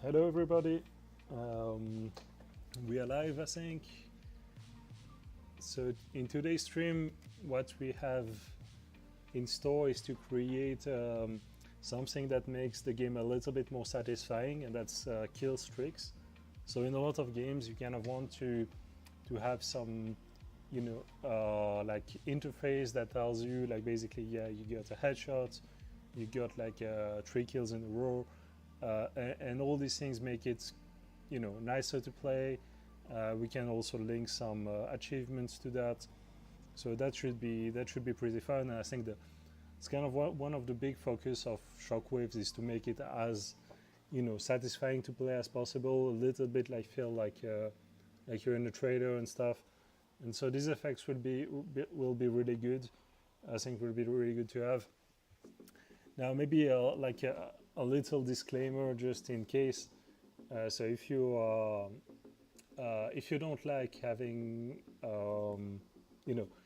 Hello everybody. We are live, I think. So in today's stream, what we have in store is to create something that makes the game a little bit more satisfying, and that's kill streaks. So in a lot of games, you kind of want to have some, like interface that tells you, like, basically, yeah, you got a headshot, you got like 3 kills in a row. And all these things make it, nicer to play. We can also link some achievements to that, so that should be pretty fun. And I think that it's kind of one of the big focus of Shockwaves is to make it as satisfying to play as possible. A little bit like feel like you're in a trader and stuff. And so these effects will be really good. I think will be really good to have. Now maybe a little disclaimer just in case. So if you don't like having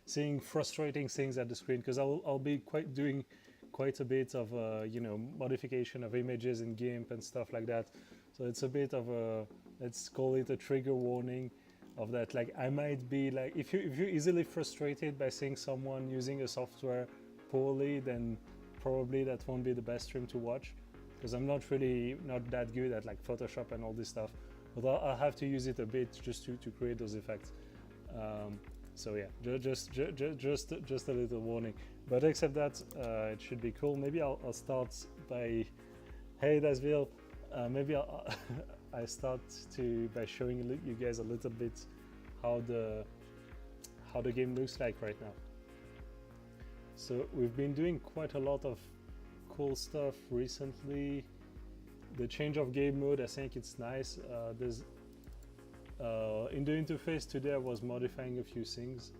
seeing frustrating things at the screen, because I'll be doing quite a bit of modification of images in GIMP and stuff like that. So it's a bit of a, let's call it a trigger warning of that. Like I might be like, if you're easily frustrated by seeing someone using a software poorly, then probably that won't be the best stream to watch, because I'm not that good at like Photoshop and all this stuff, but I'll have to use it a bit just to create those effects. So yeah, just a little warning. But except that, it should be cool. Maybe I'll start by, hey Dasville, maybe I start by showing you guys a little bit how the game looks like right now. So we've been doing quite a lot of cool stuff recently. The change of game mode, I think it's nice. There's in the interface today I was modifying a few things.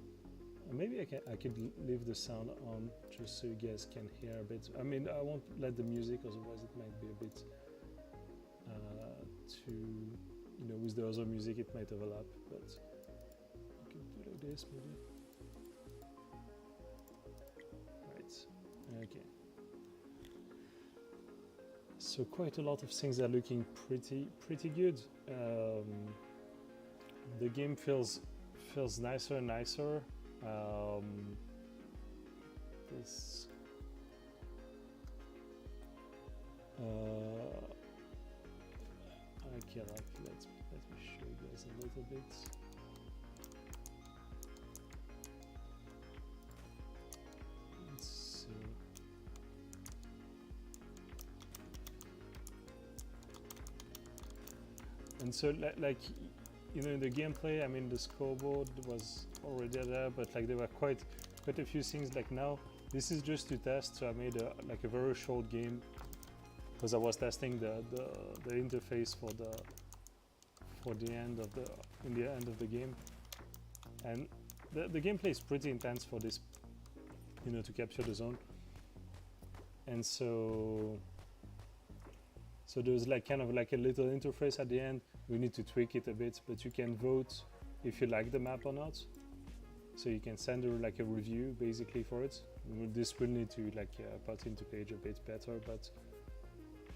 Maybe I could leave the sound on just so you guys can hear a bit. I mean, I won't let the music, otherwise it might be a bit too, with the other music it might overlap, but I could do like this maybe. Okay. So quite a lot of things are looking pretty good. The game feels nicer and nicer. This. Okay, let me show you guys a little bit. And so like in the gameplay, I mean the scoreboard was already there, but like there were quite a few things. Like now this is just to test, so I made a very short game because I was testing the interface for the end of the game, and the gameplay is pretty intense for this, to capture the zone. And so there's like kind of like a little interface at the end. We need to tweak it a bit, but you can vote if you like the map or not. So you can send like a review basically for it. This will need to like put into page a bit better, but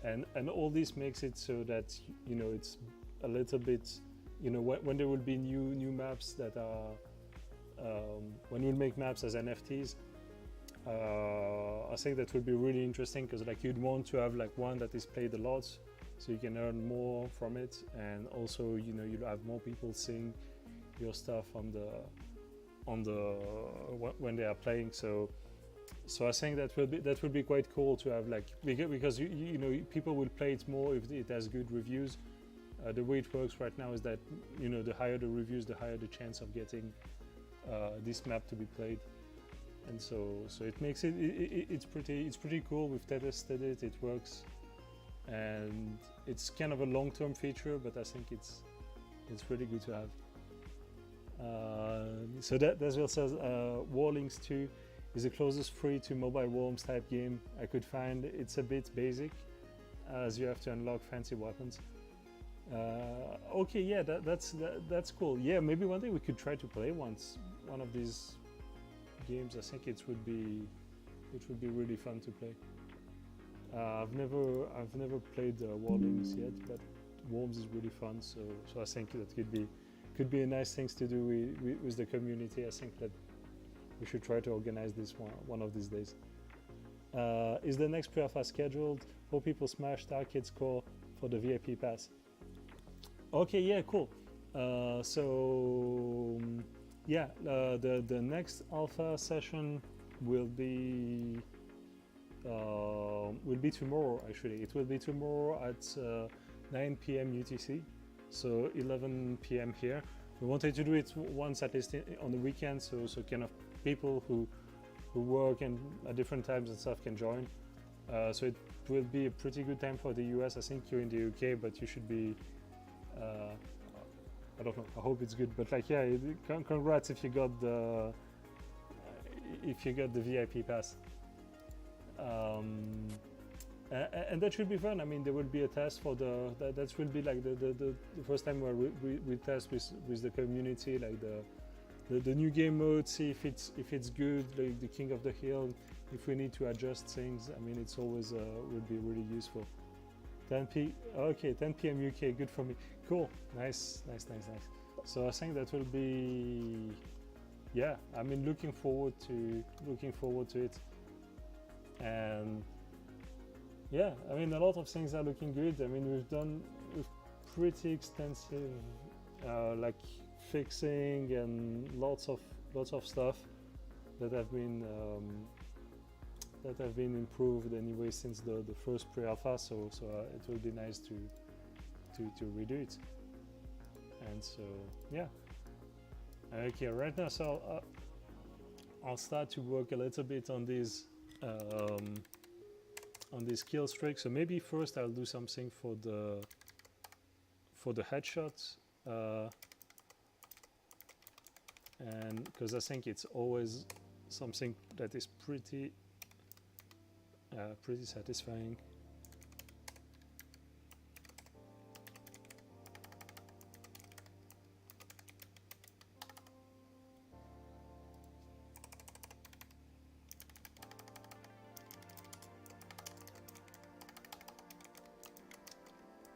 and all this makes it so that it's a little bit, when there will be new maps that are when we'll make maps as NFTs. I think that would be really interesting, because like you'd want to have like one that is played a lot, so you can earn more from it, and also you'll have more people seeing your stuff on the when they are playing. So I think that would be quite cool to have, like, because people will play it more if it has good reviews. The way it works right now is that the higher the reviews, the higher the chance of getting this map to be played. And so it makes it's pretty cool. We've tested it, it works, and it's kind of a long-term feature, but I think it's really good to have. So that's what says Warlings 2 is the closest free to mobile worms type game I could find. It's a bit basic, as you have to unlock fancy weapons. Okay, yeah, that's cool. Yeah, maybe one day we could try to play one of these games. I think it would be really fun to play. I've never played Warlings yet, but Worms is really fun. So I think that could be a nice things to do with the community. I think that we should try to organize this one of these days. Is the next pre-alpha scheduled? Hope people smashed arcade score for the VIP pass. Okay, yeah, cool. The next alpha session will be tomorrow. Actually, it will be tomorrow at 9 p.m. UTC, so 11 p.m. here. We wanted to do it once at least on the weekend, so kind of people who work and at different times and stuff can join. So it will be a pretty good time for the US. I think you're in the UK, but you should be. I don't know. I hope it's good. But like, yeah, congrats if you got the VIP pass. And that should be fun. I mean, there will be a test for that will be like the first time where we test with the community, like the new game mode, see if it's good, like the King of the Hill. If we need to adjust things, I mean, it's always would be really useful. 10 p.m. UK, good for me. Cool, nice. So I think that will be, yeah. I mean, looking forward to it, and yeah. I mean, a lot of things are looking good. I mean, we've pretty extensive, like fixing and lots of stuff that have been improved anyway since the first pre-alpha. So it will be nice to redo it. And so yeah. Okay, right now, so I'll start to work a little bit on these kill streak. So maybe first I'll do something for the headshots. And because I think it's always something that is pretty satisfying.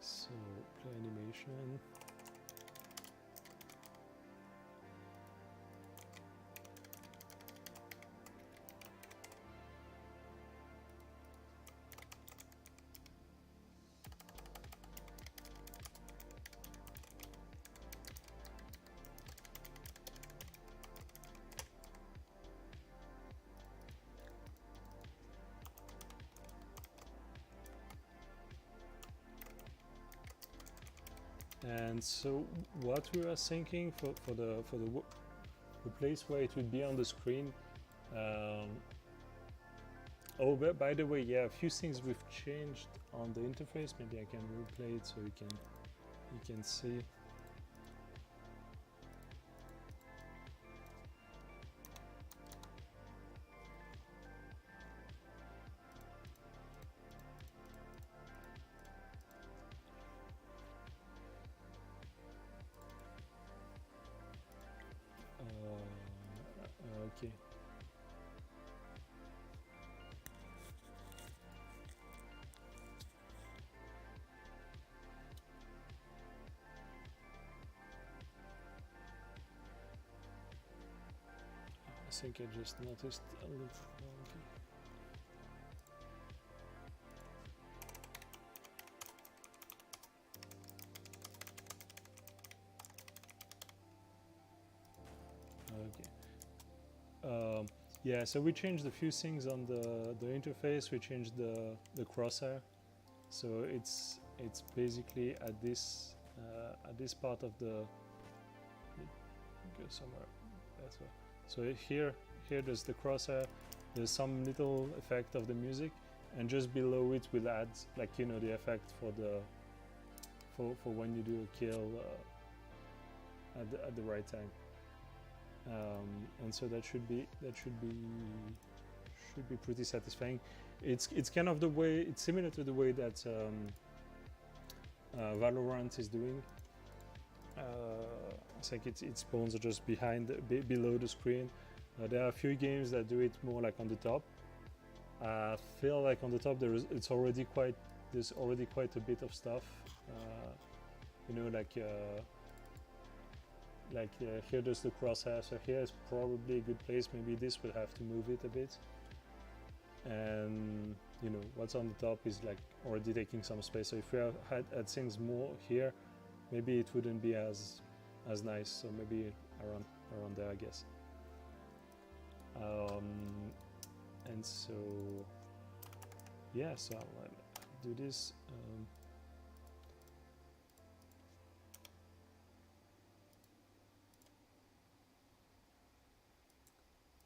So play animation. And so what we are thinking for the place where it would be on the screen. Oh, but by the way, yeah, a few things we've changed on the interface. Maybe I can replay it so you can see. Okay. I think I just noticed a little. Okay. Yeah, so we changed a few things on the interface. We changed the crosshair, so it's basically at this part of the. Go somewhere better. So here there's the crosshair. There's some little effect of the music, and just below it we'll add, like, you know, the effect for when you do a kill at the right time. And so that should be pretty satisfying. It's kind of the way, it's similar to the way that Valorant is doing. I think its spawns are just below the screen. There are a few games that do it more like on the top. I feel like on the top there's already quite a bit of stuff you know, here there's the crosshair, so here is probably a good place. Maybe this will have to move it a bit, and you know what's on the top is like already taking some space. So if we had things more here, maybe it wouldn't be as nice. So maybe around there, I guess. And so yeah, so I'll do this.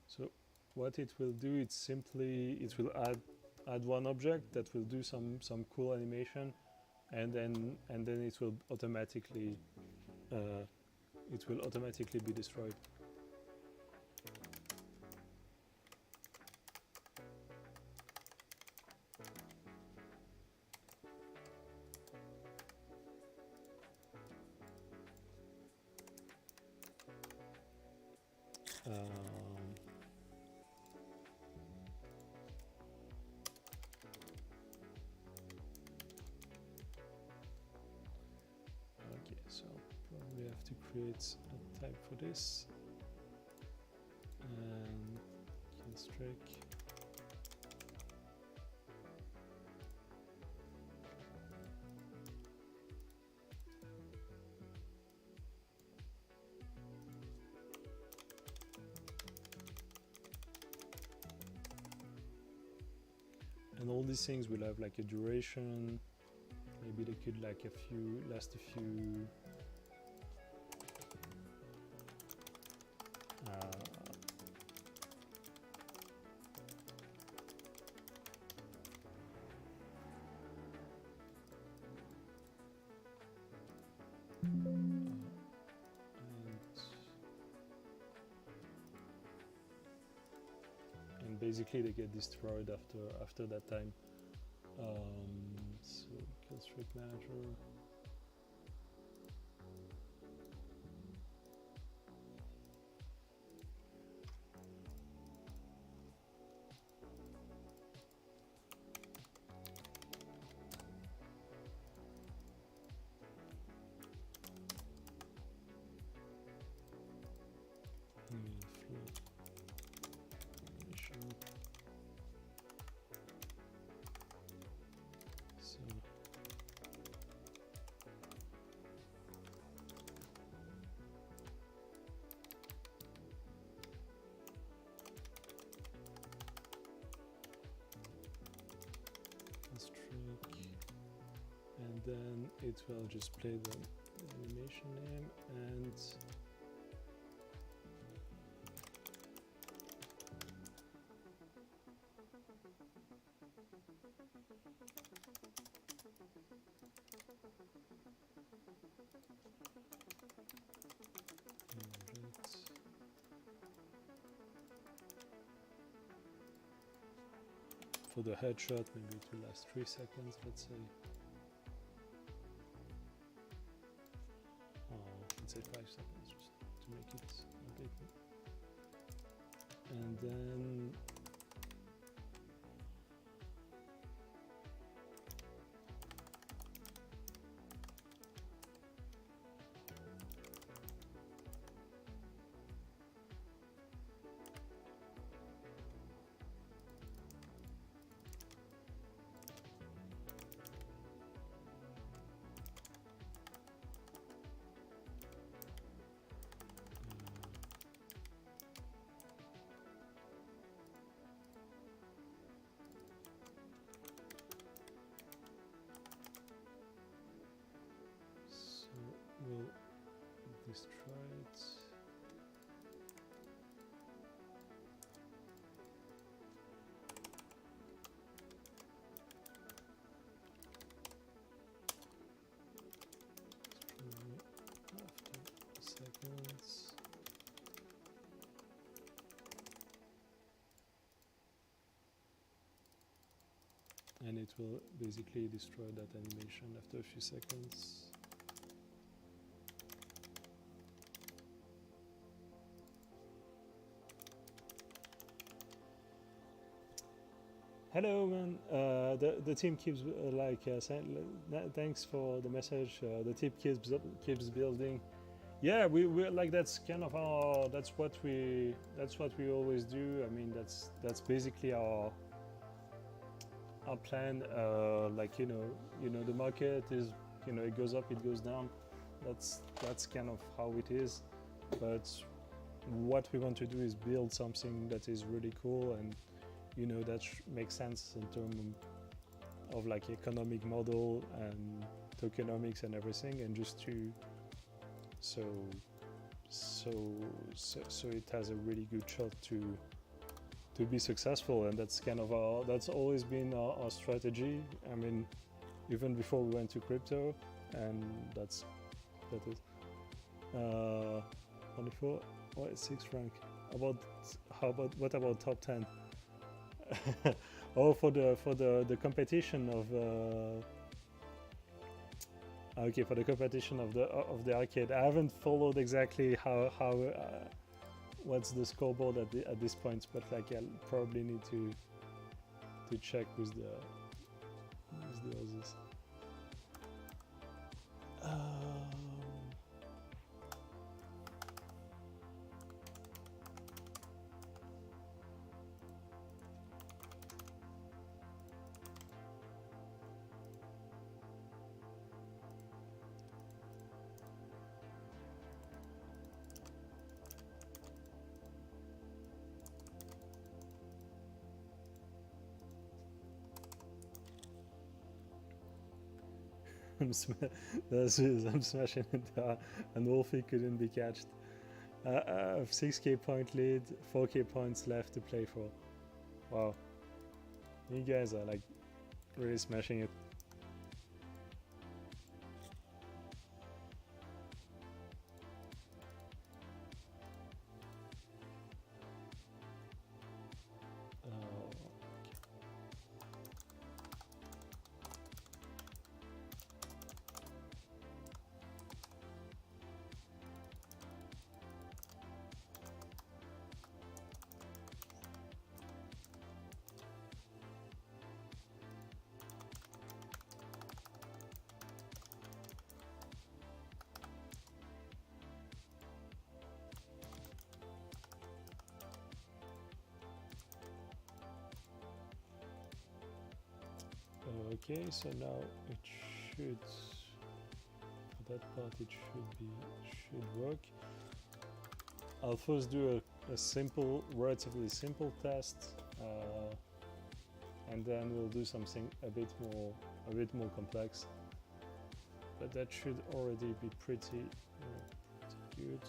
So what it will do, it's simply it will add one object that will do some cool animation, and then it will automatically be destroyed. Okay, so probably have to create a type for this, and constrict. And all these things will have like a duration. Maybe they could like last a few and basically they get destroyed after that time. So constrict manager. And then it will just play the animation name and for the headshot, maybe it will last 3 seconds, let's say. Let's say 5 seconds, just to make it a bit. And then we'll destroy it. After seconds. And it will basically destroy that animation after a few seconds. Hello, man. The team keeps thanks for the message. The team keeps building. Yeah, we like that's kind of our that's what we always do. I mean, that's basically our plan. Like the market is it goes up, it goes down. That's kind of how it is. But what we want to do is build something that is really cool and that makes sense in terms of like economic model and tokenomics and everything, and just to so it has a really good shot to be successful. And that's kind of that's always been our strategy. I mean, even before we went to crypto, and that is 24 6 rank. What about top 10? Oh, for the competition of okay, for the competition of the arcade. I haven't followed exactly how what's the scoreboard at this point, but like I'll probably need to check with the others. I'm smashing into and Wolfie couldn't be catched. 6k point lead, 4k points left to play for. Wow, you guys are like really smashing it. Okay, so now it should, for that part it should work. I'll first do a relatively simple test, and then we'll do something a bit more complex. But that should already be pretty good.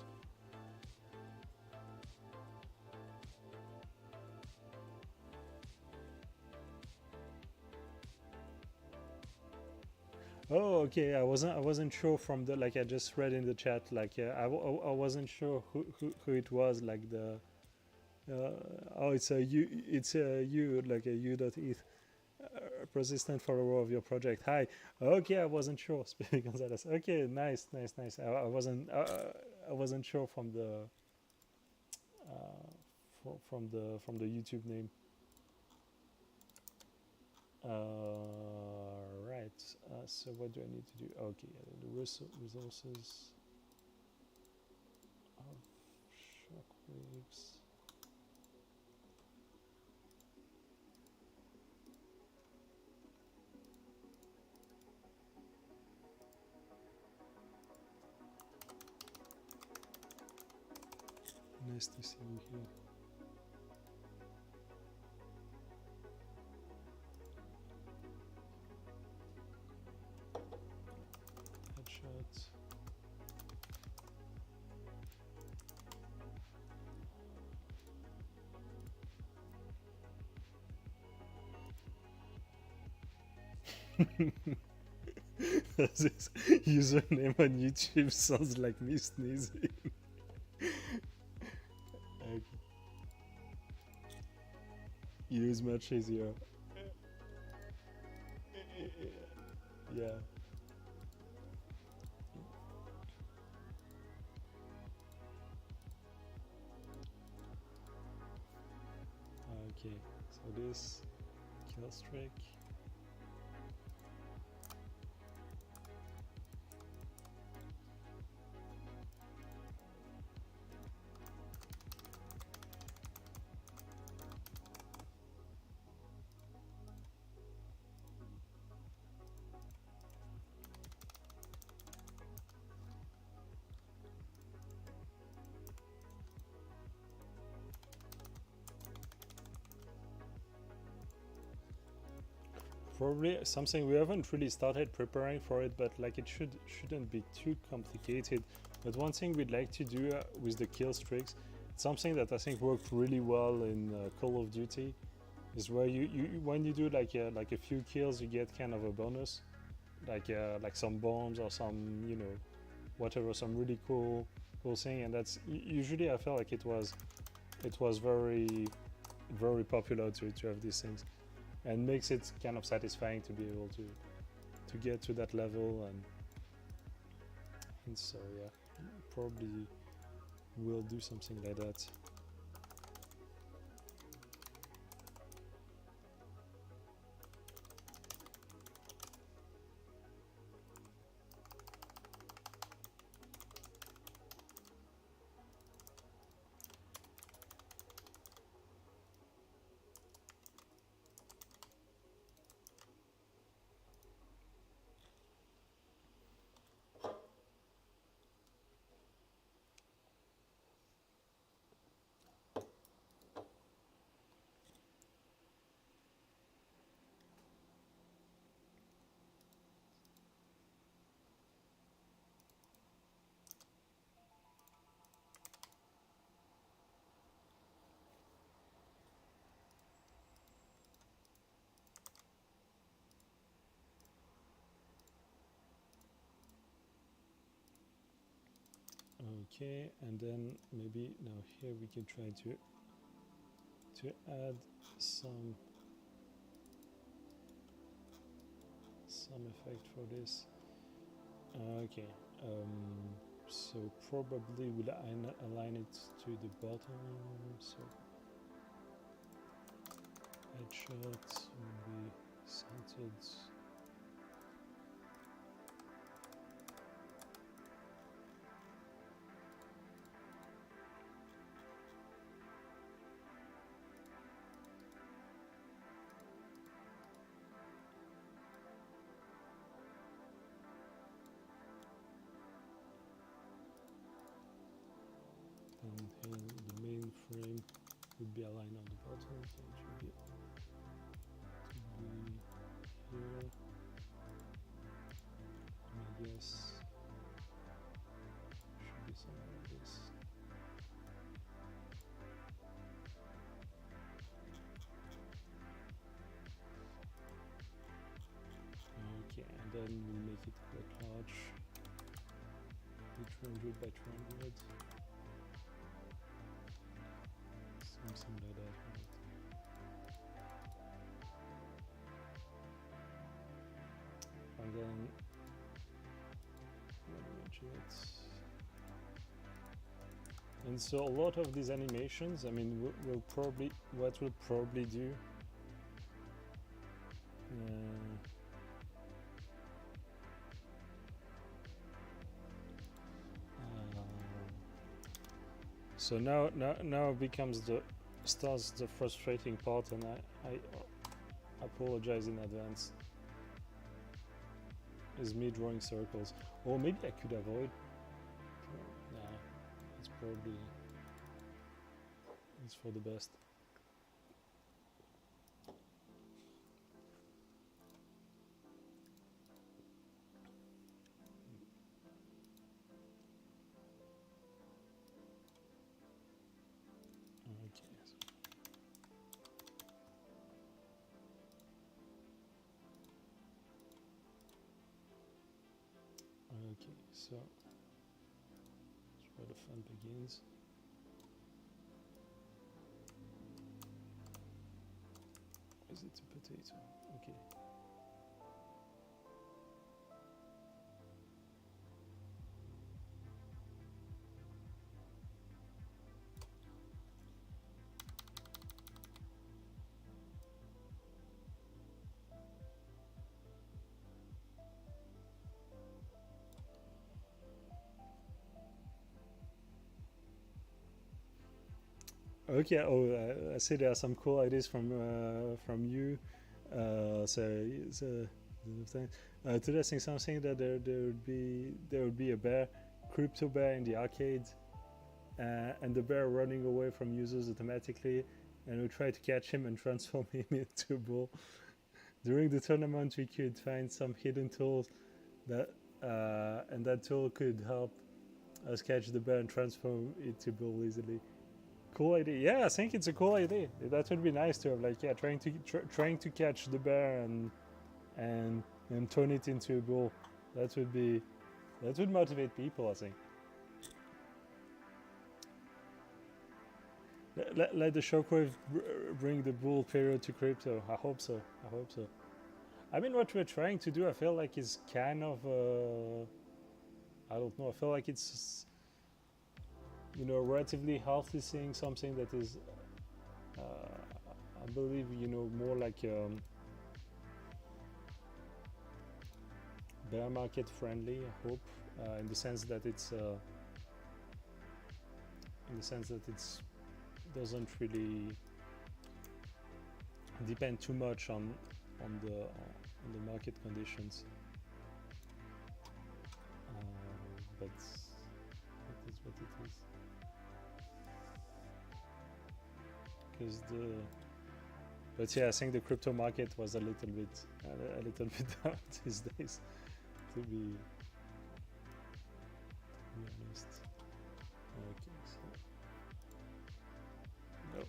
Oh, okay. I wasn't sure from the I just read in the chat. I wasn't sure who it was. Like the oh, it's a you like a u.eth persistent follower of your project. Hi. Okay, I wasn't sure. Speaking Gonzalez. Okay, nice. I wasn't sure from the from the YouTube name. Right. So what do I need to do? Okay, the resources of Shockwaves. Nice to see you here. Headshot. This username on YouTube sounds like me sneezing. Okay. Use much easier. Yeah. Okay, so this kill streak. Probably something we haven't really started preparing for it, but like it shouldn't be too complicated. But one thing we'd like to do with the kill streaks, it's something that I think worked really well in Call of Duty, is where you when you do like a few kills, you get kind of a bonus, like some bombs or some, you know, whatever, some really cool thing. And that's usually, I felt like it was very popular to have these things, and makes it kind of satisfying to be able to get to that level. And so yeah, probably we'll do something like that. Okay, and then maybe now here we can try to add some effect for this. Okay, so probably we'll align it to the bottom. So headshot will be centered. And here the main frame would be aligned on the bottom, so it should be here. And I guess should be something like this. Okay, and then we'll make it quite large, 300 by 200. Something like that, right? And then and so a lot of these animations, I mean, we'll probably do so now becomes starts the frustrating part, and I apologize in advance. Is me drawing circles, or maybe I could avoid. Nah, it's for the best. Okay, so that's where the fun begins. Is it a potato? Okay. Okay. Oh, I see there are some cool ideas from you. So today I think something that there would be a bear, crypto bear in the arcade, and the bear running away from users automatically, and we try to catch him and transform him into a bull. During the tournament, we could find some hidden tools that and that tool could help us catch the bear and transform it to bull easily. Cool idea. Yeah, I think it's a cool idea. That would be nice to have, like, yeah, trying to catch the bear and turn it into a bull. That would motivate people, I think. Let the shockwave bring the bull period to crypto. I hope so. I hope so. I mean, what we're trying to do, I feel like is kind of I don't know. I feel like it's, you know, relatively healthy thing, something that is I believe, you know, more like bear market friendly, I hope, in the sense that it's doesn't really depend too much on the market conditions, but it is what it is. Because but yeah, I think the crypto market was a little bit down these days, to be honest. Okay, so no.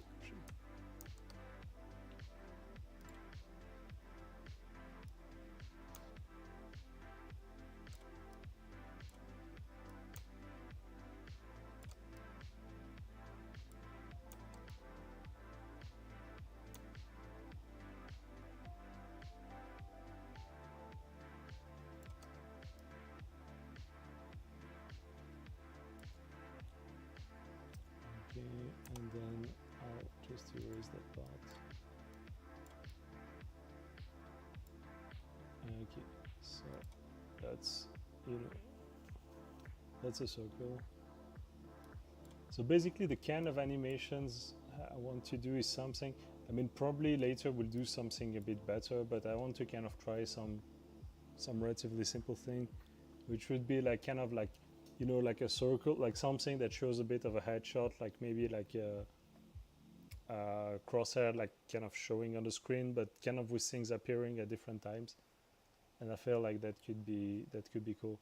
Okay, and then I'll just erase that part. Okay, so that's, you know, that's a circle. So basically the kind of animations I want to do is something, I mean, probably later we'll do something a bit better, but I want to kind of try some relatively simple thing, which would be like kind of like, you know, like a circle, like something that shows a bit of a headshot, like maybe like a crosshair, like kind of showing on the screen, but kind of with things appearing at different times. And I feel like that could be cool.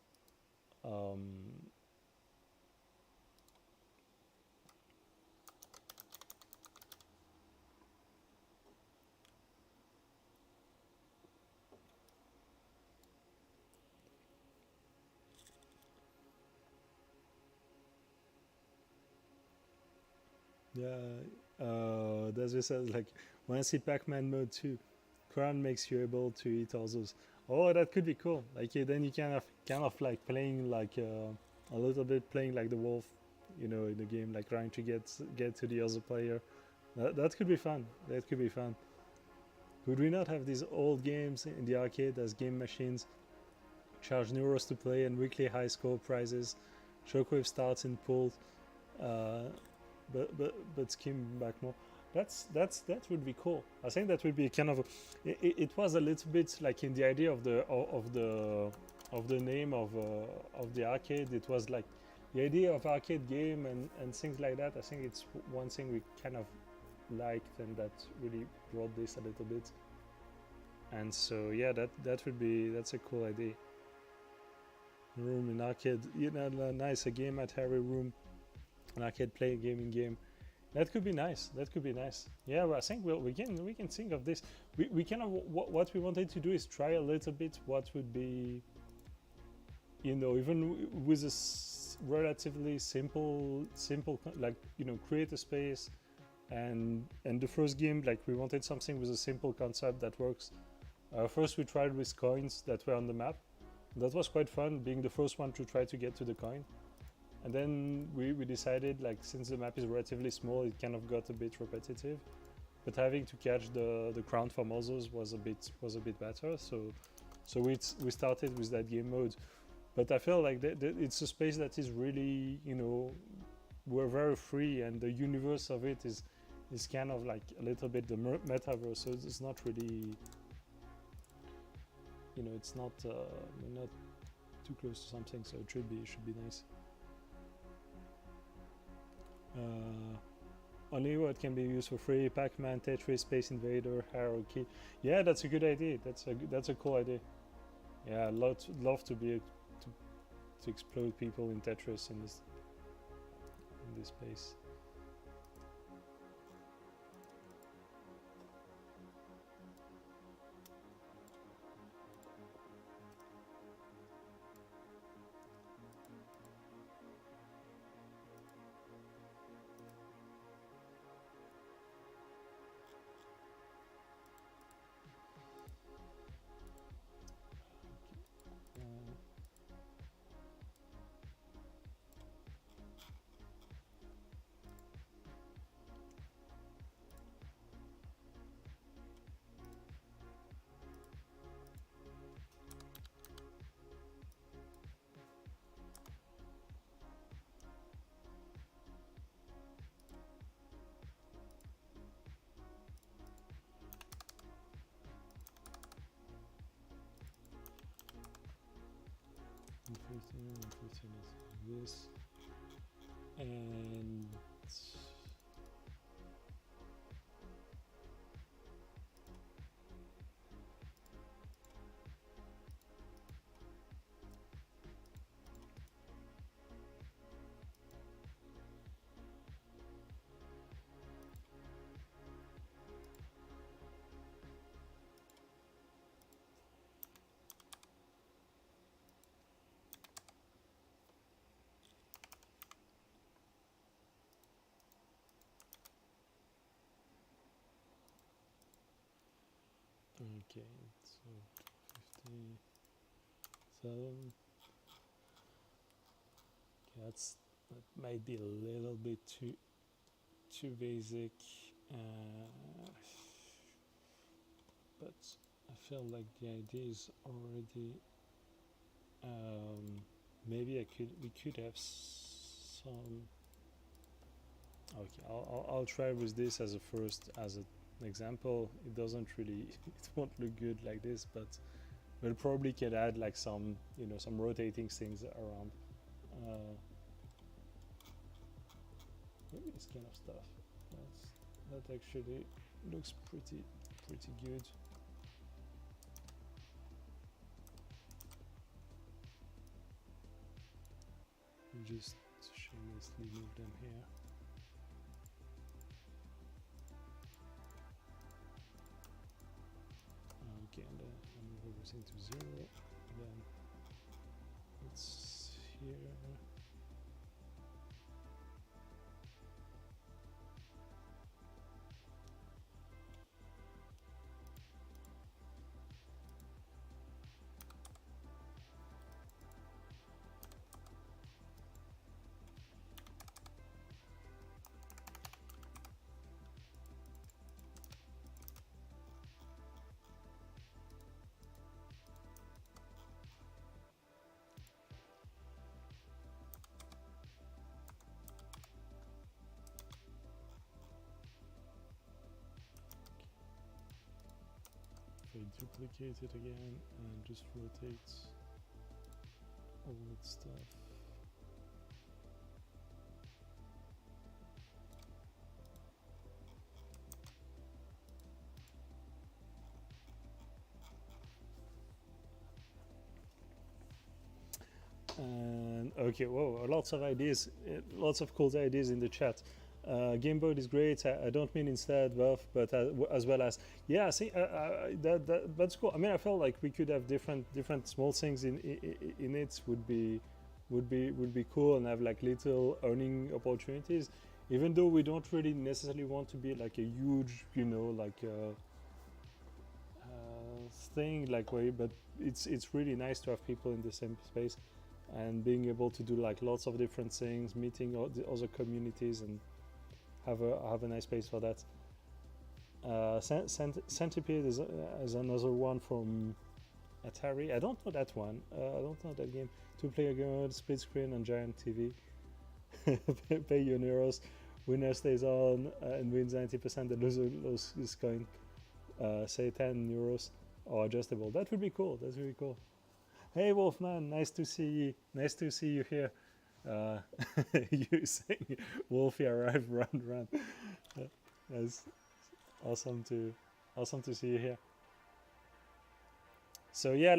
Yeah, that's just like when I see Pac-Man mode 2, Crown makes you able to eat all those. Oh, that could be cool. Like then you kind of like playing like a little bit playing like the wolf, you know, in the game, like trying to get to the other player. That could be fun. That could be fun. Would we not have these old games in the arcade as game machines? Charge euros to play and weekly high score prizes. Shockwave starts in pools. Uh, but skim back more. That would be cool. I think that would be kind of it was a little bit like in the idea of the name of the arcade. It was like the idea of arcade game and things like that. I think it's one thing we kind of liked, and that really brought this a little bit. And so yeah, that's a cool idea. Room in arcade, you know, nice, a game at Harry room. An arcade play gaming game. That could be nice. That could be nice. Yeah, well, I think we can think of this. We kind of what we wanted to do is try a little bit what would be, you know, even with a relatively simple like, you know, create a space, and the first game, like, we wanted something with a simple concept that works. First we tried with coins that were on the map. That was quite fun, being the first one to try to get to the coin. And then we decided, like, since the map is relatively small, it kind of got a bit repetitive. But having to catch the crown from others was a bit better. So we started with that game mode. But I feel like it's a space that is really, you know, we're very free, and the universe of it is kind of like a little bit the metaverse. So it's not really, you know, it's not we're not too close to something, so it should be nice. Only what can be used for free: Pac-Man, Tetris, Space Invader, Hierarchy. Yeah, that's a good idea. That's a cool idea. Yeah, love to be to explode people in Tetris in this space. Interesting is this, and okay, so 50. So okay, that might be a little bit too basic, but I feel like the idea is already. Maybe we could have some. Okay, I'll try with this as an example. It doesn't really, it won't look good like this, but we'll probably can add like some, you know, some rotating things around. Maybe this kind of stuff. That actually looks pretty good. Just shamelessly move them here. Okay, and then I'll move everything to 0. Then it's here. If I duplicate it again and just rotate all that stuff. And okay, whoa, lots of ideas, lots of cool ideas in the chat. Gameboard is great. I don't mean instead buff, but as well as, yeah, I see, that's cool. I mean, I felt like we could have different small things in it would be cool, and have like little earning opportunities, even though we don't really necessarily want to be like a huge, you know, like thing like way, but it's really nice to have people in the same space and being able to do like lots of different things, meeting all the other communities, and have a nice space for that. Centipede is another one from Atari. I don't know that one. I don't know that game. 2-player game, split screen, and giant TV. pay you in euros. Winner stays on and wins 90%. The loser loses coin. Say 10 euros or adjustable. That would be cool. That's really cool. Hey Wolfman, nice to see you. Nice to see you here. You saying Wolfie arrive, run. That's awesome to see you here. So yeah,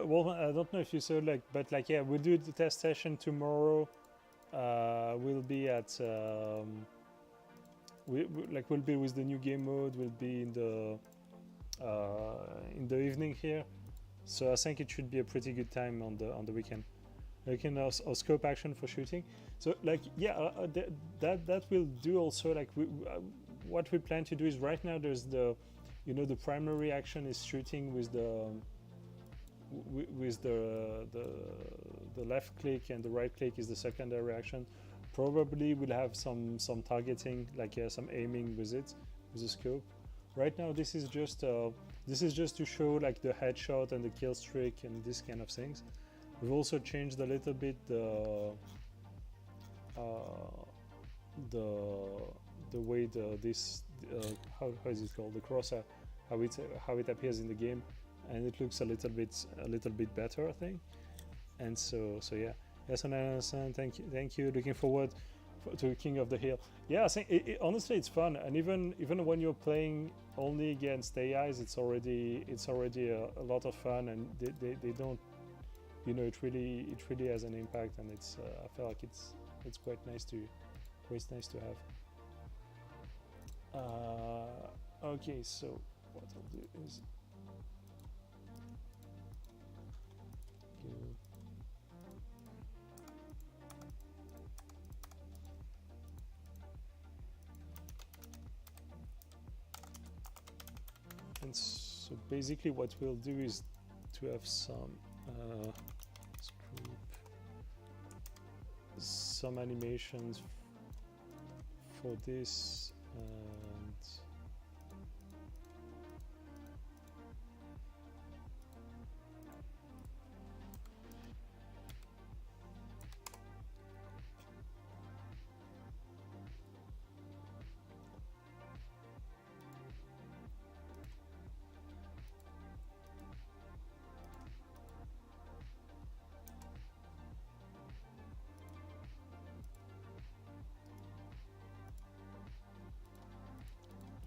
Wolfman, I don't know if you saw but yeah, we'll do the test session tomorrow. We'll be at we'll be with the new game mode. We'll be in the evening here. So I think it should be a pretty good time on the weekend. Like in our scope action for shooting. So that will do also. What we plan to do is right now there's the primary action is shooting with the left click, and the right click is the secondary action. Probably we'll have some targeting, some aiming with it, with the scope. Right now this is just to show the headshot and the kill streak and this kind of things. We've also changed a little bit the way how is it called, the crosshair, how it appears in the game, and it looks a little bit better, I think. And so yeah. Yes, and thank you. Looking forward to King of the Hill. Yeah, I think honestly it's fun, and even when you're playing only against AIs, it's already a lot of fun, and they don't, it really has an impact, and it's I feel like it's quite nice to have. Okay, so what I'll do is go. And so basically what we'll do is to have some animations for this, and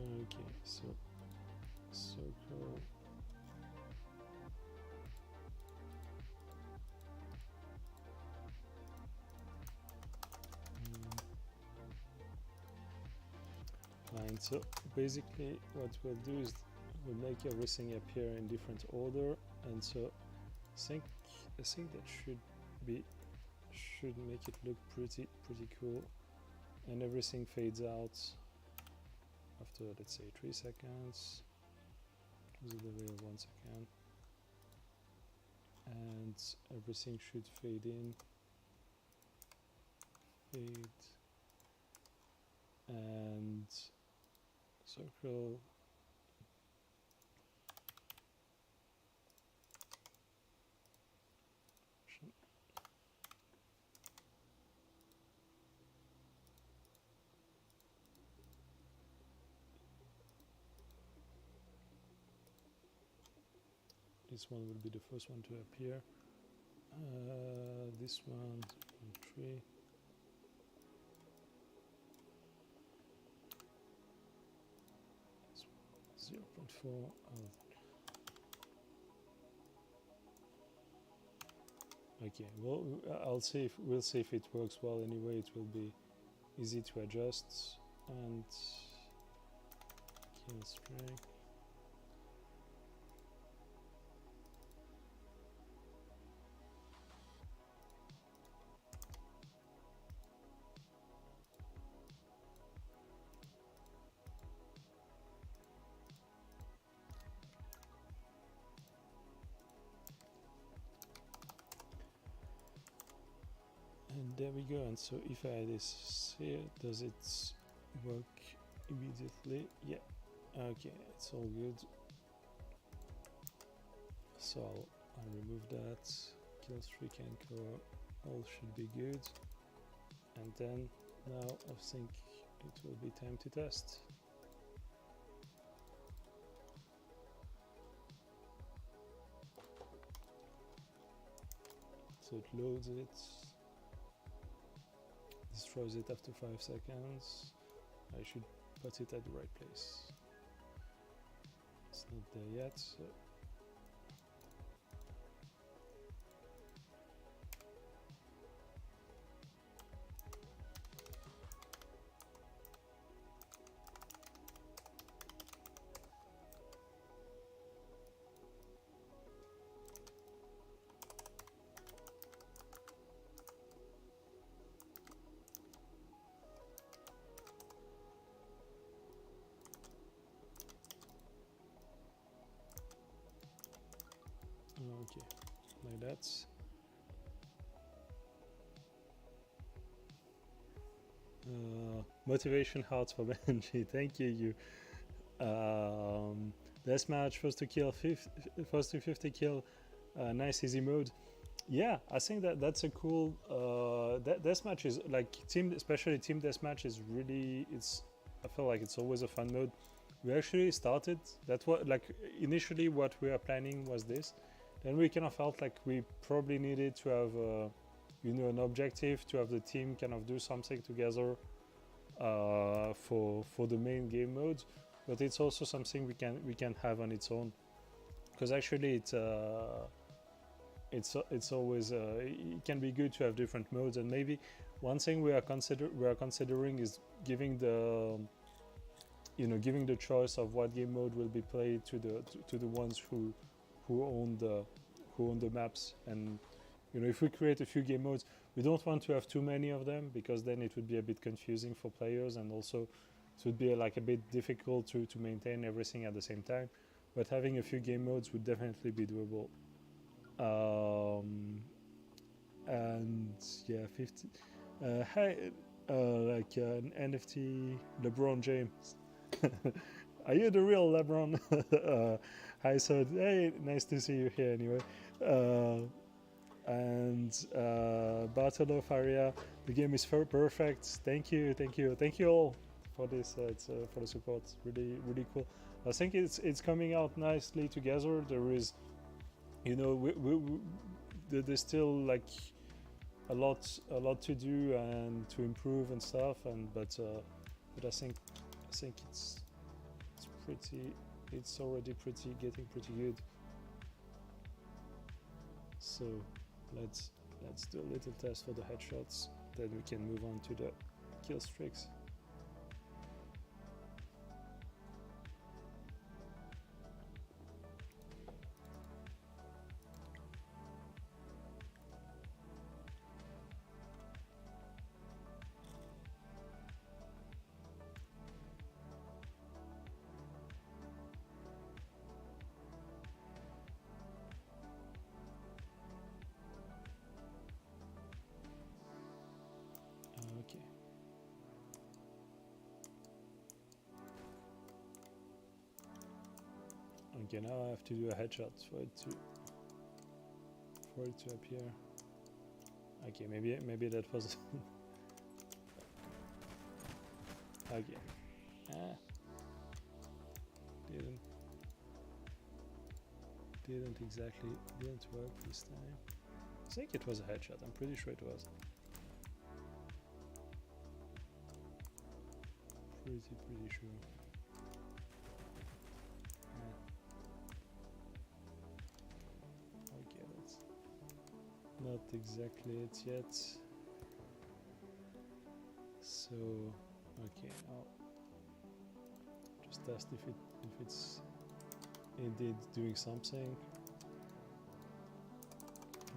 okay, so circle. Fine. So basically what we'll do is we'll make everything appear in different order, and so I think that should make it look pretty cool, and everything fades out after, let's say, 3 seconds. Is it the way of 1 second? And everything should fade in, fade, and circle. This one will be the first one to appear. This one, 3. This one, 0.4. Okay, well, we'll see if it works well. Anyway, it will be easy to adjust. And kill streak. And there we go. And so if I add this here, does it work immediately? Yeah. Okay, it's all good. So I'll remove that. Kill streak anchor, all should be good. and then now I think it will be time to test. So it loads it, destroys it after 5 seconds. I should put it at the right place. It's not there yet, so okay, like that. Motivation hearts for Benji. Thank you. Deathmatch, first to 50 kill, nice easy mode. Yeah, I think that's a cool. Deathmatch is like especially team deathmatch is really. I feel like it's always a fun mode. We actually started. That's what initially what we were planning was this. Then we kind of felt like we probably needed to have an objective, to have the team kind of do something together for the main game modes, but it's also something we can have on its own, because actually it's always it can be good to have different modes. And maybe one thing we are considering is giving the choice of what game mode will be played to the ones who own the maps. And if we create a few game modes, we don't want to have too many of them, because then it would be a bit confusing for players, and also it would be like a bit difficult to maintain everything at the same time. But having a few game modes would definitely be doable. And yeah, 50 hi, like an NFT LeBron James. Are you the real LeBron? Hi, so hey, nice to see you here anyway. And Bartolo Faria, the game is perfect. Thank you all for this. For the support. Really cool. I think it's coming out nicely together. There is, there's still like a lot to do and to improve and stuff. But I think it's already getting pretty good. So let's do a little test for the headshots, then we can move on to the kill streaks. Okay. Okay, now I have to do a headshot for it to appear. Okay, maybe that was okay. Didn't work this time. I think it was a headshot. I'm pretty sure it was. Pretty sure. Okay, that's not exactly it yet. So okay, I'll just test if it's indeed doing something.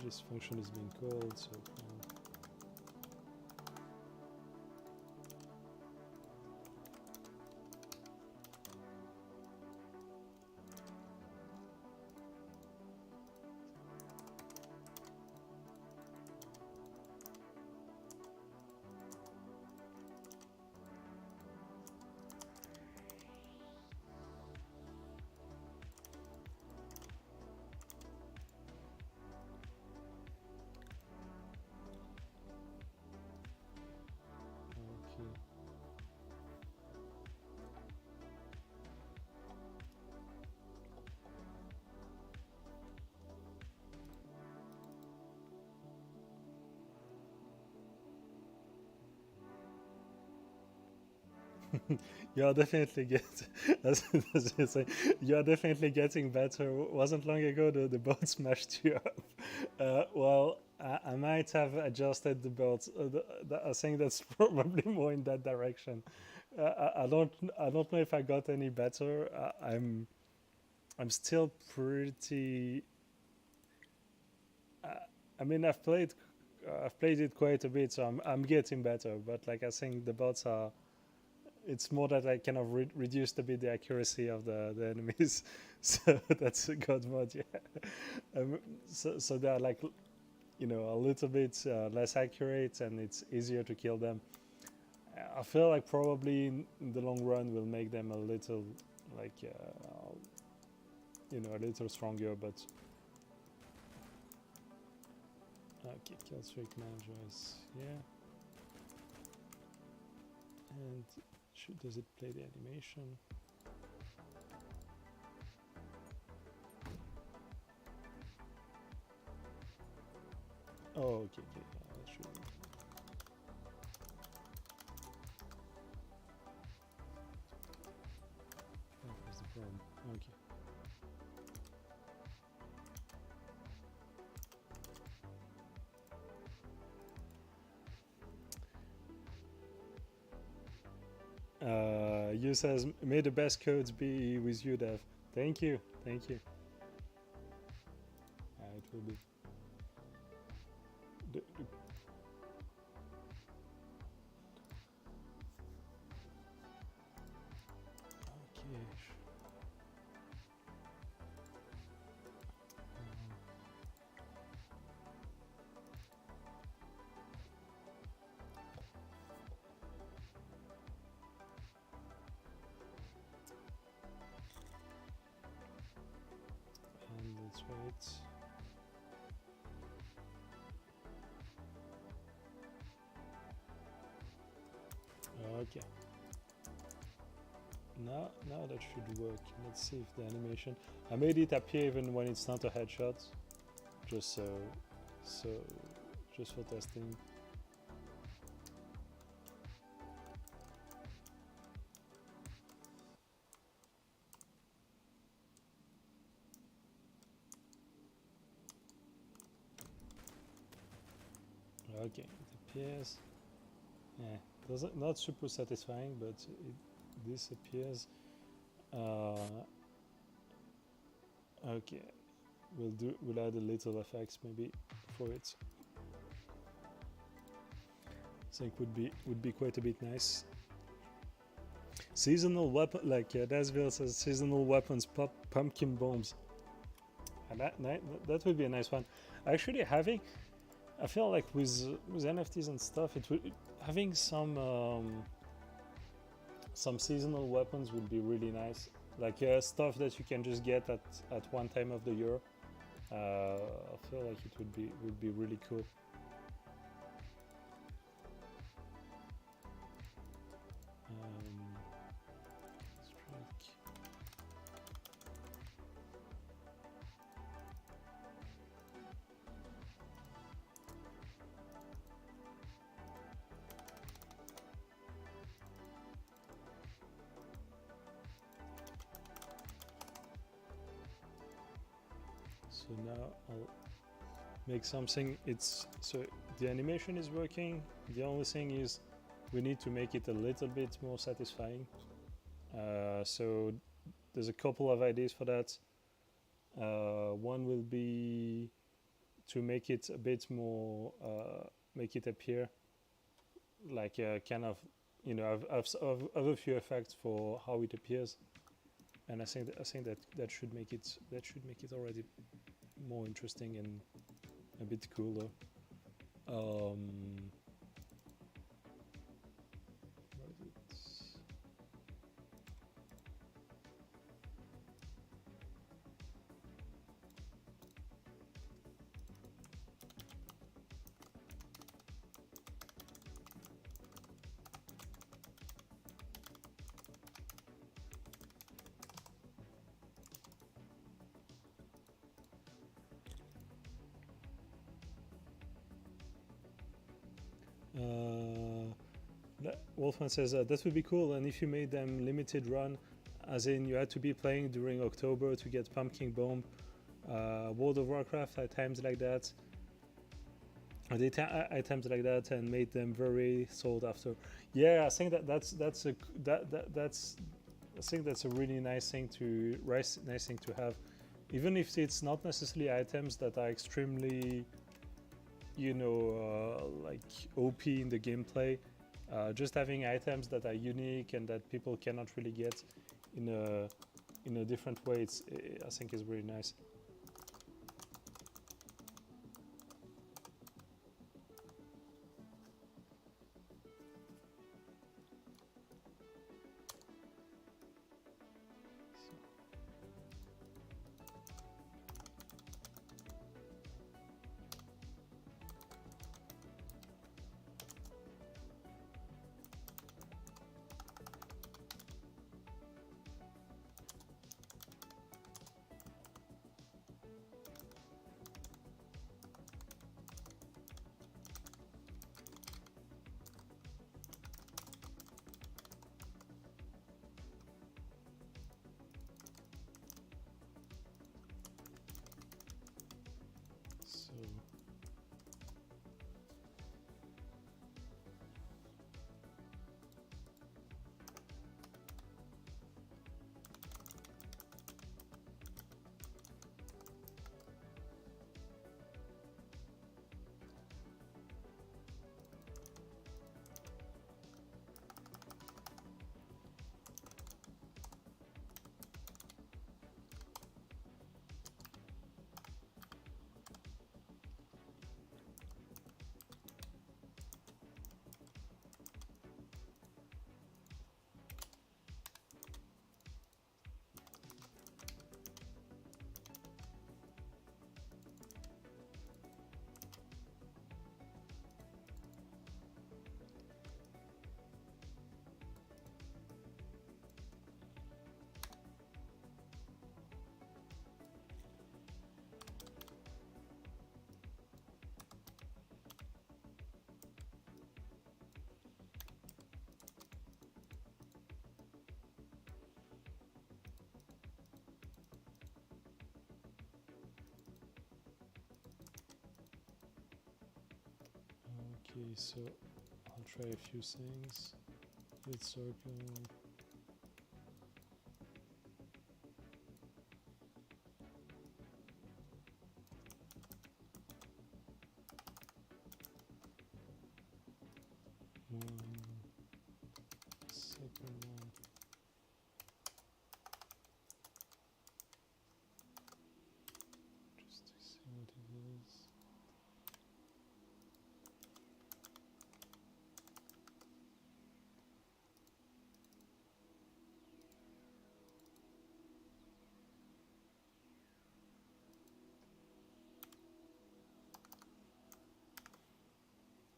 This function is being called, so You are definitely as you say, you are definitely getting better. Wasn't long ago the boat smashed you up. Well, I might have adjusted the boat. I think that's probably more in that direction. I don't know if I got any better. I'm still pretty. I mean, I've played it quite a bit, so I'm getting better. But like I think the bots are, it's more that I kind of reduced a bit the accuracy of the enemies. So that's a god mod, yeah. So they're like, a little bit less accurate, and it's easier to kill them. I feel like probably in the long run will make them a little like a little stronger, but okay, kill streak manager is yeah. And does it play the animation? Oh, okay, that should. That was the problem. Okay. You says, may the best codes be with you, Dev. Thank you. It will be. Okay. And let's wait. Okay. Now that should work. Let's see if the animation. I made it appear even when it's not a headshot, just just for testing. Okay, it appears. Yeah, doesn't not super satisfying, but it disappears. Okay, we'll add a little effects maybe for it. I think would be quite a bit nice. Seasonal weapon, like Dasville says, seasonal weapons, pumpkin bombs. And that would be a nice one. Actually, I feel like with NFTs and stuff, having some seasonal weapons would be really nice. Like stuff that you can just get at one time of the year. I feel like it would be really cool. So now I'll make something. So the animation is working. The only thing is we need to make it a little bit more satisfying. So there's a couple of ideas for that. One will be to make it a bit more, make it appear like kind of, I've a few effects for how it appears, and I think that should make it already more interesting and a bit cooler. Wolfman says that would be cool, and if you made them limited run, as in you had to be playing during October to get Pumpkin Bomb, World of Warcraft items like that, items like that, and made them very sought after. Yeah, I think that's I think that's a really nice thing to have, even if it's not necessarily items that are extremely, you know, like OP in the gameplay. Just having items that are unique and that people cannot really get in a different way, I think is really nice. Okay, so I'll try a few things. Hit circle. Second one. Just to see what it is.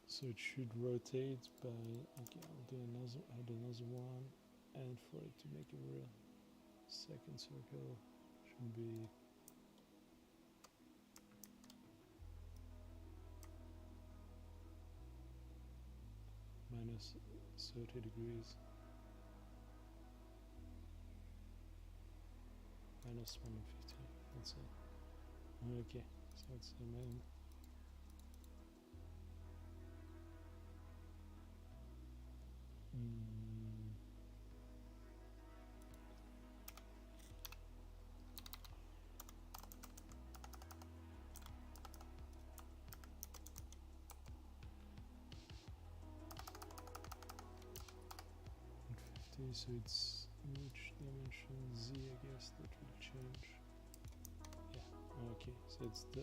So it should rotate by, okay, I'll do add another one, and for it to make a real second circle, should be minus 30 degrees, minus 150, that's it. Okay, so it's the main. So it's which dimension Z, I guess that will change. Yeah, okay, so it's the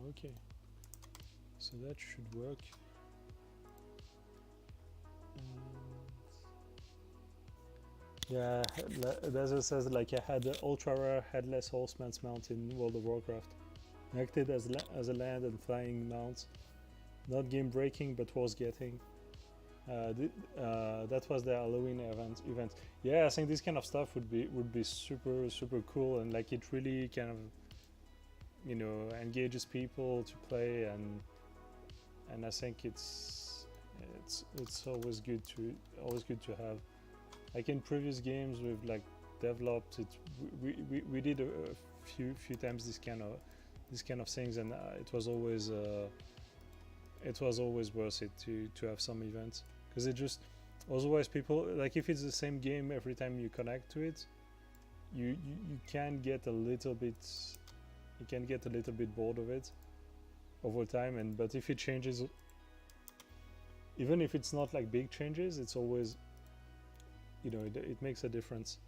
okay, so that should work. Yeah, Dazzle says like I had the ultra rare headless horseman's mount in World of Warcraft. Acted as a land and flying mount. Not game breaking, but was getting. That was the Halloween event. Yeah, I think this kind of stuff would be super cool, and like it really kind of, you know, engages people to play, and I think it's always good to have. Like in previous games we've like developed it, we did a few times this kind of things, and it was always worth it to have some events, because it just, otherwise people, like if it's the same game every time you connect to it, you can get a little bit bored of it over time. And but if it changes, even if it's not like big changes, it's always, you know, it makes a difference.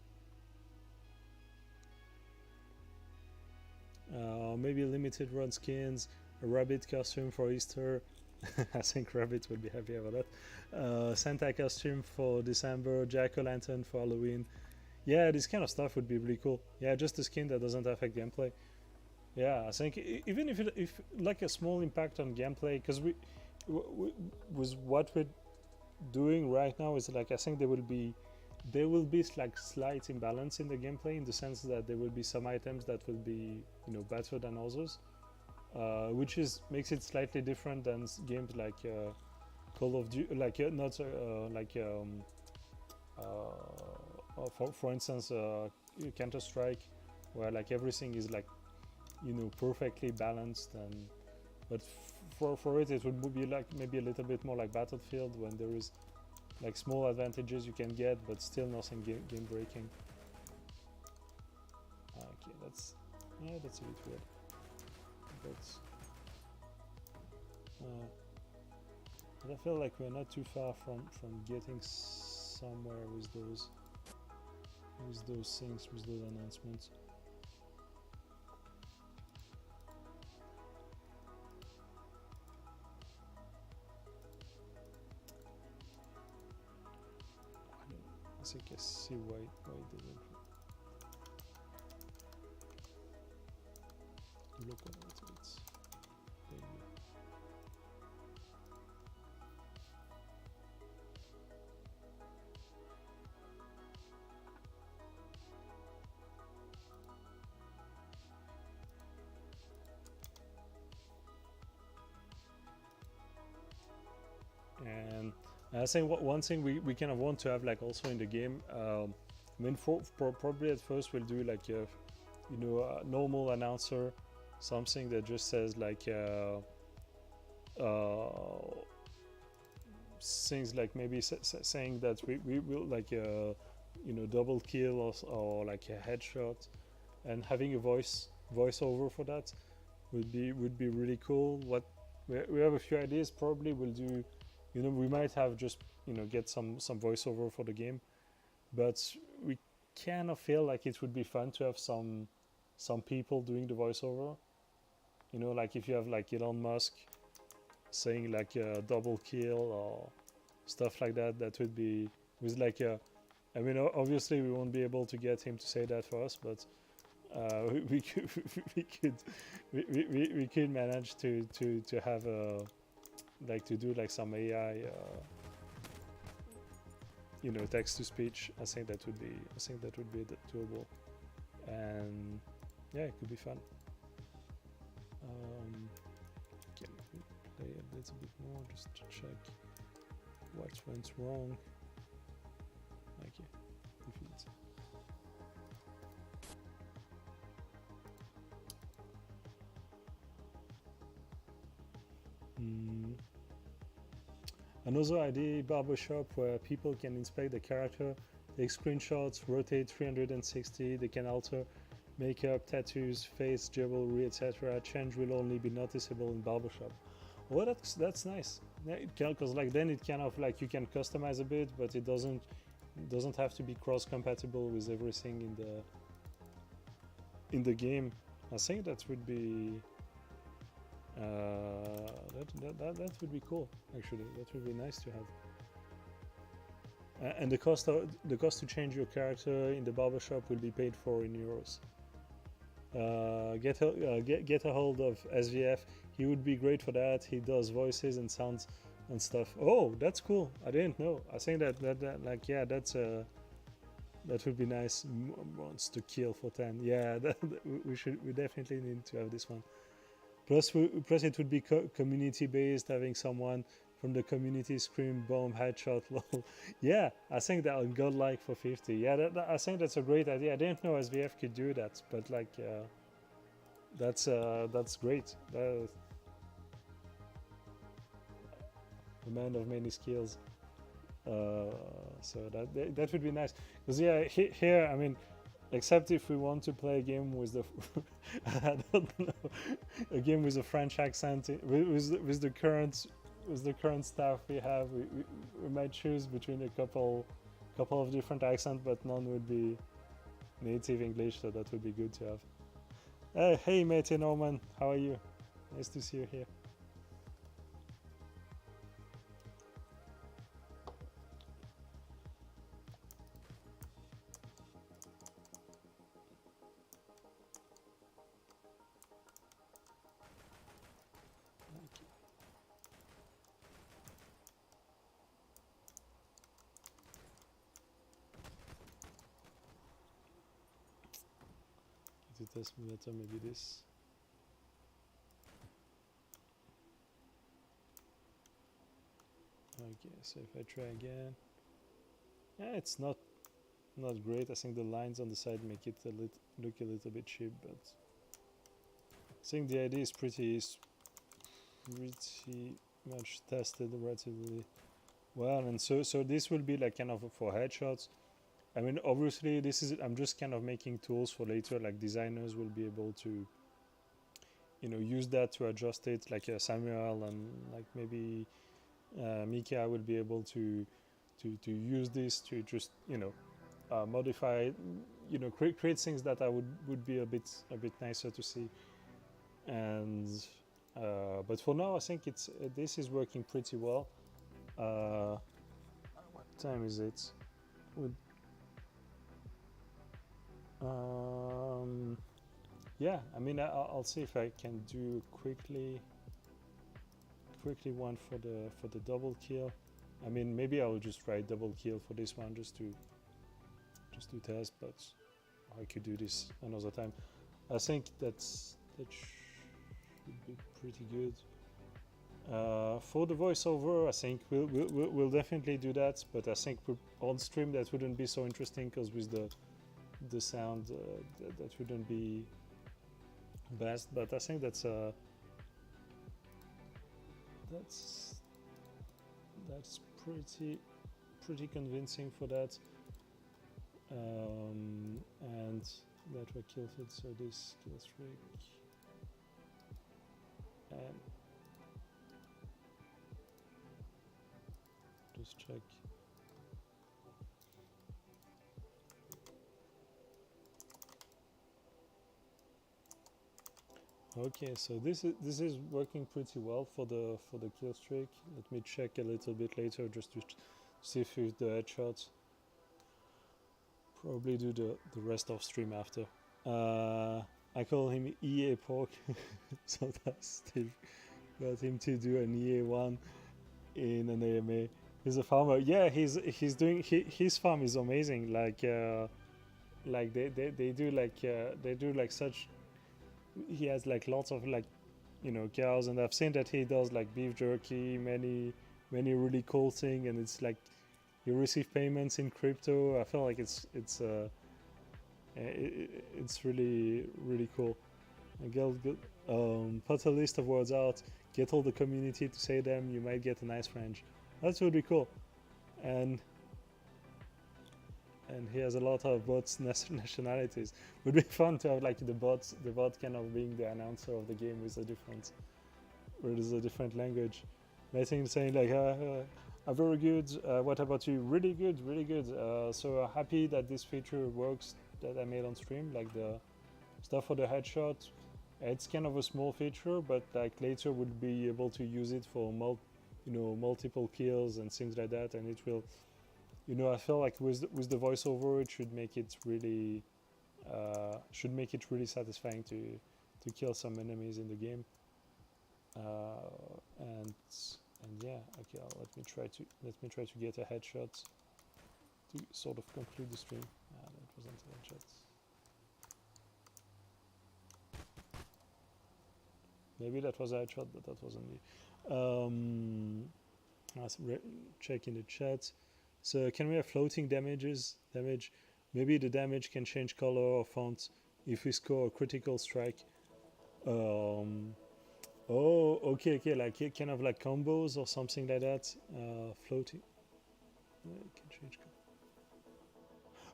Maybe limited run skins, a rabbit costume for Easter. I think Rabbit would be happy about that. Santa costume for December, Jack-o'-lantern for Halloween. Yeah, this kind of stuff would be really cool. Yeah, just a skin that doesn't affect gameplay. Yeah, I think even if like a small impact on gameplay, because with what we're doing right now is like, I think there will be like slight imbalance in the gameplay, in the sense that there will be some items that will be, you know, better than others. Which makes it slightly different than games like Call of Duty, like not like for instance Counter-Strike, where like everything is like, you know, perfectly balanced. And but for it would be like maybe a little bit more like Battlefield, when there is like small advantages you can get, but still nothing game breaking. Okay, that's a bit weird. But I feel like we're not too far from getting somewhere with those things, with those announcements. I think I see why it didn't look at it. And I think one thing we kind of want to have like also in the game, I mean for probably at first we'll do like a, you know, a normal announcer, something that just says like things like maybe saying that we will like you know, double kill or like a headshot, and having a voiceover for that would be really cool. What we have a few ideas. Probably we'll do, you know, we might have just, you know, get some voiceover for the game, but we kind of feel like it would be fun to have some people doing the voiceover. You know, like if you have like Elon Musk saying like a double kill or stuff like that, that would be with like a, I mean obviously we won't be able to get him to say that for us, but we could manage to have a, like to do like some AI you know, text to speech. I think that would be doable, and yeah, it could be fun. Okay, let me play a little bit more just to check what went wrong. Okay, defeat. Another idea, barbershop, where people can inspect the character, take screenshots, rotate 360, they can alter makeup, tattoos, face, jewelry, etc. Change will only be noticeable in barbershop. Well, that's nice. Yeah, because like then it kind of like you can customize a bit, but it doesn't have to be cross-compatible with everything in the game. I think that would be that would be cool. Actually, that would be nice to have. And the cost to change your character in the barbershop will be paid for in euros. Get a hold of SVF. He would be great for that. He does voices and sounds and stuff. Oh, that's cool. I didn't know. I think that like, yeah, that would be nice. Wants to kill for 10. Yeah, we definitely need to have this one. Plus it would be community based, having someone from the community scream bomb headshot lol. Yeah, I think that on godlike for 50. Yeah, I think that's a great idea. I didn't know SVF could do that, but like that's great. A man of many skills. So that would be nice, because yeah, here, I mean, except if we want to play a game with the I don't know, a game with a French accent, with the current staff we have, we might choose between a couple of different accents, but none would be native English, so that would be good to have. Hey mate Norman, how are you? Nice to see you here. To test meta, maybe this. Okay, so if I try again, yeah, it's not great. I think the lines on the side make it look a little bit cheap, but I think the idea is pretty much tested relatively well, and so this will be like kind of for headshots. I mean, obviously, I'm just kind of making tools for later, like designers will be able to, use that to adjust it, like Samuel and like maybe Mika will be able to use this to just, modify, create things that I would be a bit nicer to see. And but for now, I think this is working pretty well. What time is it? Yeah, I mean, I'll see if I can do quickly one for the double kill. I mean, maybe I'll just try double kill for this one just to test, but I could do this another time. I think that should be pretty good. For the voiceover, I think we'll definitely do that, but I think on stream that wouldn't be so interesting, because with the sound that wouldn't be best. But I think that's pretty convincing for that. And that were killed it, so this kill streak and just check. Okay, so this is working pretty well for the kill streak. Let me check a little bit later just to see if the headshots. Probably do the rest of stream after. I call him EA Pork, so that's Steve. Got him to do an EA one in an AMA. He's a farmer. Yeah, he's doing his farm is amazing. Like they do like such. He has like lots of like, cows, and I've seen that he does like beef jerky, many really cool things, and it's like you receive payments in crypto. I feel like it's really cool. Put a list of words out, get all the community to say them, you might get a nice French. That's really cool. And he has a lot of bots nationalities. Would be fun to have like the bot kind of being the announcer of the game with a different language. And I think saying like very good, what about you? Really good. So happy that this feature works that I made on stream, like the stuff for the headshot. It's kind of a small feature, but like later we'll be able to use it for multiple kills and things like that, and it will, I feel like with the voiceover, it should make it really satisfying to kill some enemies in the game. And And yeah, okay, let me try to get a headshot to sort of conclude the stream. That wasn't a headshot. Maybe that was a headshot, but that wasn't me. Let's check in the chat. So can we have floating damage? Maybe the damage can change color or font if we score a critical strike. Oh, okay, like kind of like combos or something like that. Floating. Can change color.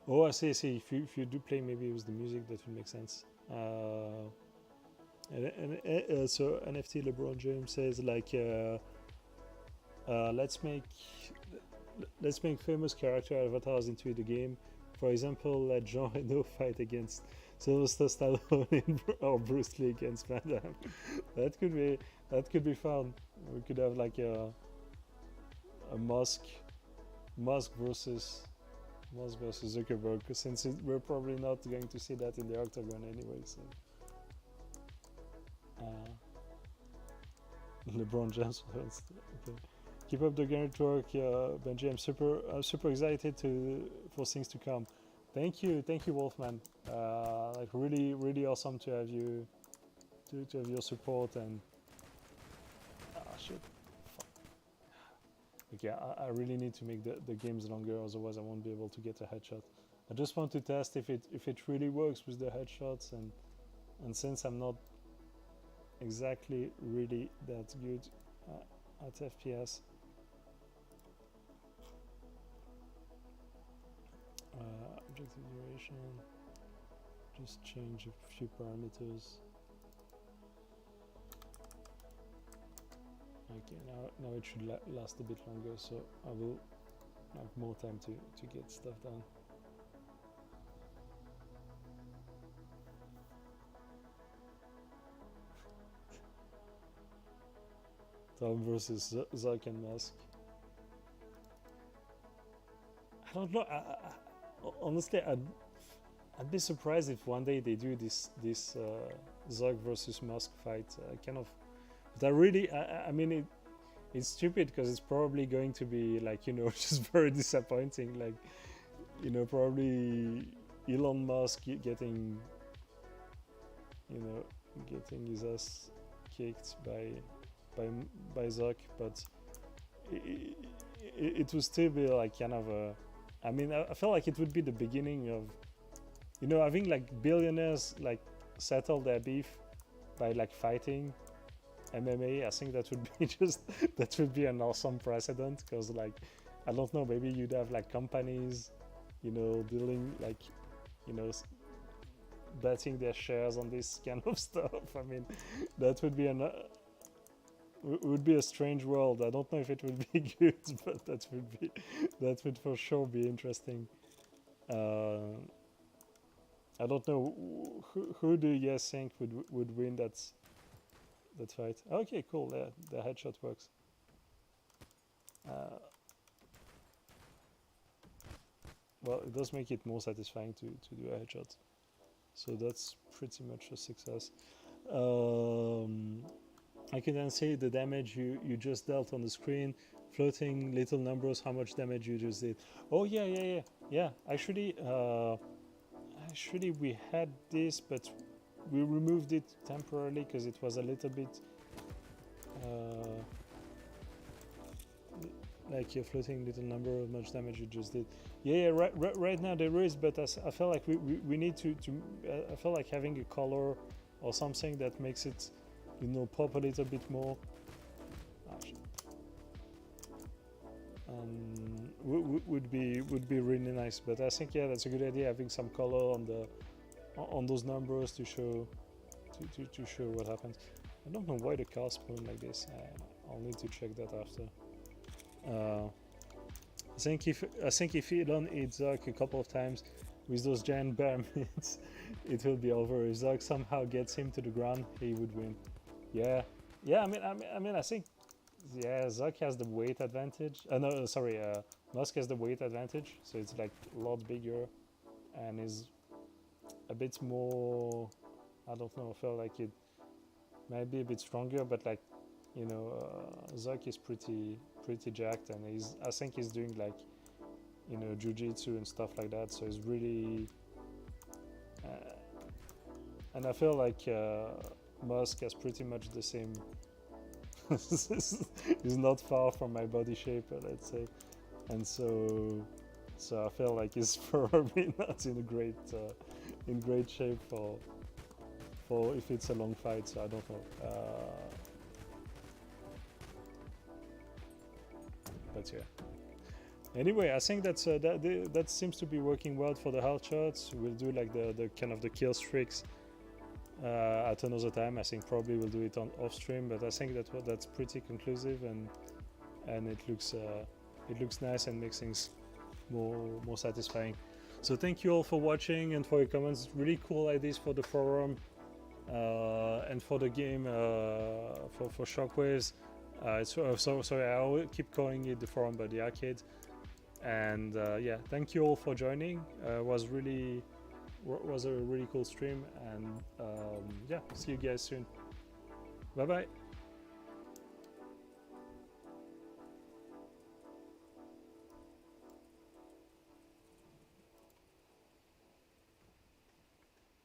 Oh, I see. If you do play maybe with the music, that would make sense. So NFT LeBron James says like, let's make famous character avatars into the game. For example, let Jean Reno fight against Sylvester Stallone or Bruce Lee against Van Damme. that could be fun. We could have like a Musk versus Zuckerberg, since we're probably not going to see that in the octagon anyway. So LeBron James. Okay. Keep up the great work, Benji. I'm super excited for things to come. Thank you, Wolfman. Like really awesome to have you, to have your support and shit. Okay, I really need to make the games longer, otherwise I won't be able to get a headshot. I just want to test if it really works with the headshots, and since I'm not exactly really that good at FPS. Objective duration, just change a few parameters. Okay, now it should last a bit longer, so I will have more time to get stuff done. Tom versus Zuck and Musk. I don't know. Honestly, I'd be surprised if one day they do this Zuck versus Musk fight. Kind of, but I mean, it's stupid because it's probably going to be like, you know, just very disappointing. Like, you know, probably Elon Musk getting his ass kicked by Zuck, but it would still be like kind of a. I mean, I feel like it would be the beginning of, you know, having like billionaires like settle their beef by like fighting MMA. I think that would be that would be an awesome precedent, because like, I don't know, maybe you'd have like companies, you know, dealing like, you know, betting their shares on this kind of stuff. I mean, that would be would be a strange world. I don't know if it would be good, but that would for sure be interesting. I don't know who do you guys think would win that fight. Okay, cool. Yeah, the headshot works. Well, it does make it more satisfying to do a headshot, so that's pretty much a success. I can then see the damage you just dealt on the screen, floating little numbers, how much damage you just did. Oh yeah. Actually, we had this, but we removed it temporarily because it was a little bit like a floating little number of much damage you just did. Yeah. Right now there is, but I feel like we need to. I feel like having a color or something that makes it, you know, pop a little bit more. Would be really nice. But I think, yeah, that's a good idea, having some color on those numbers to show what happens. I don't know why the car spun like this. I'll need to check that after. I think if Elon eats Zuck a couple of times with those giant bear meats, it will be over. If Zuck somehow gets him to the ground, he would win. Yeah. I mean, I think, yeah, Zuck has the weight advantage. No, sorry, Musk has the weight advantage, so it's like a lot bigger, and is a bit more. I don't know. I feel like it might be a bit stronger, but like you know, Zuck is pretty jacked, and I think he's doing like, you know, jiu-jitsu and stuff like that. So he's really, and I feel like Musk has pretty much the same. He's not far from my body shape, let's say, and so I feel like he's probably not in great shape for if it's a long fight. So I don't know. But yeah. Anyway, I think that seems to be working well for the health charts. We'll do like the kind of the kill streaks at another time. I think probably we'll do it on off stream, but I think that's pretty conclusive, and it looks nice and makes things more satisfying. So thank you all for watching and for your comments. Really cool ideas for the forum and for the game for Shockwaves. Sorry, I will keep calling it the forum, but the arcade. And yeah, thank you all for joining. Was a really cool stream, and yeah, see you guys soon. Bye bye.